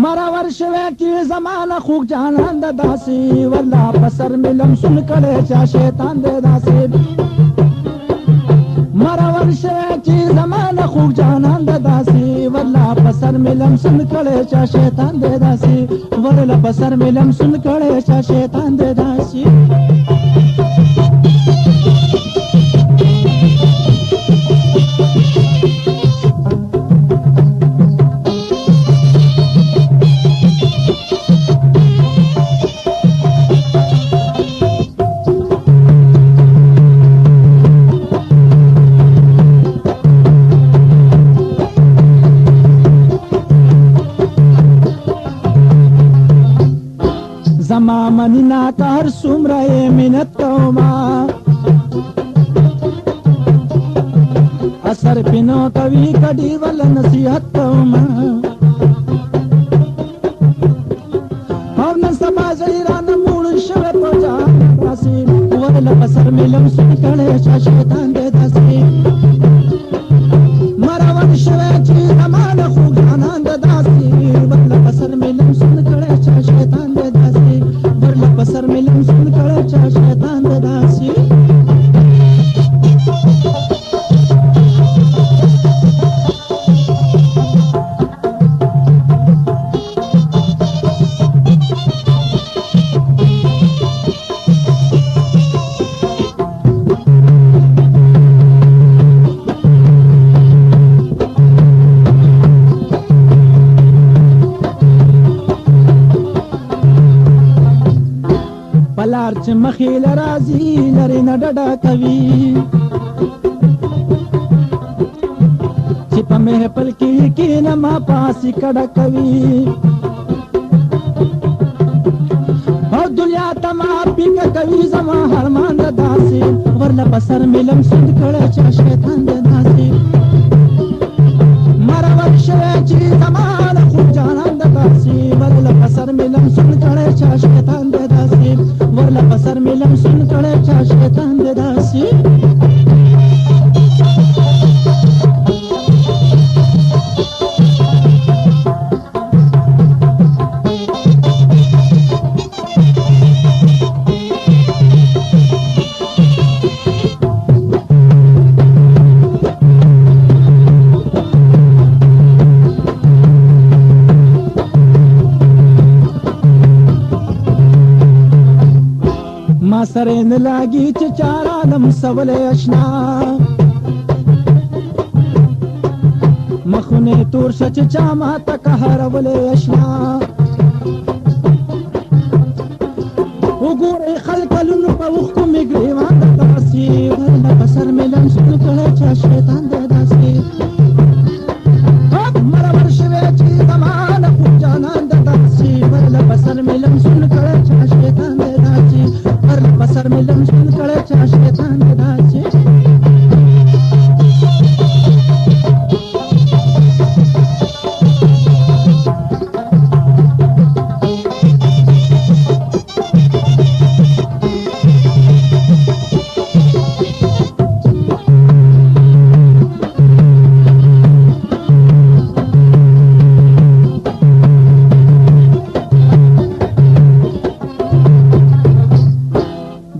مرور شوی کی زمانه خوږ جانان د داسې والله په سر مې لمسون کړی چا شیطان دی داسې مرور شوی کی زمانه خوږ جانان د داسې والله په سر مې لمسون کړی چا شیطان دی داسې والله په سر مې لمسون کړی چا شیطان دی داسې زما منینا که هر څومره یې منت کوما اثر پې نه کوي که ډېر وله نصیحت کوما او نن سبا زړی رانه موړ شوی په جهان داسې وله په سر مې لمسون کړی چا شیطان دی داسې مرور شوی چې زمانه خوږ جانان د داسې وله په سر مې لمسون کړی چا شیطان دی داسې په سر مې لمسون کړی چا شیطان دی داسې پلار چې مخې له راځي لرې نه ډډه کوي چې په محفل کې کښېنما پاسې کډه کوي او دنیا ته ما پیکه کوي زما هرمان د داسې ورله په سر مې لمسون کړی چا شیطان دی داسې مرور شوی چې زما د خوږ جانان د داسې ورله په سر مې لمسون کړی چا شیطان دی داسې ورله په سر مې لمسون کړی چا شیطان دی داسې ما سره نه لاګي چې چار عالم سولې اشنا مخونه تور شچ چا ما ته قهر ولې اشنا وګوره خلک لونو په وخت مې ګریوان د داسې ورله په سر مې لمسون کړی چا شیطان دی داسې مرور شوی چې زمانه خوږ جانان د داسې ورله په سر مې لمسون کړی چا شیطان دی داسې په سر مې لمسون کړی چا شیطان دی داسې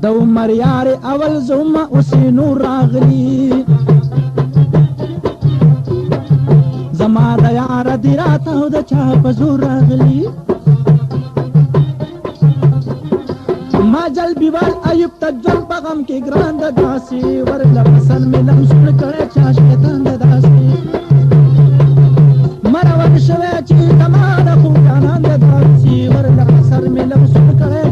د عمر یار اول زما اوسې نور راغلی زما د یار دی راته او د چا په زور راغلی ما جلبي وال ایوب ته ژوند په غم کې ګران د داسې ورله په سر مې لمسون کړی چا شیطان د داسې مرور شوی چې زما د خوږ جانان د داسې ورله په سر مې لمسون کړی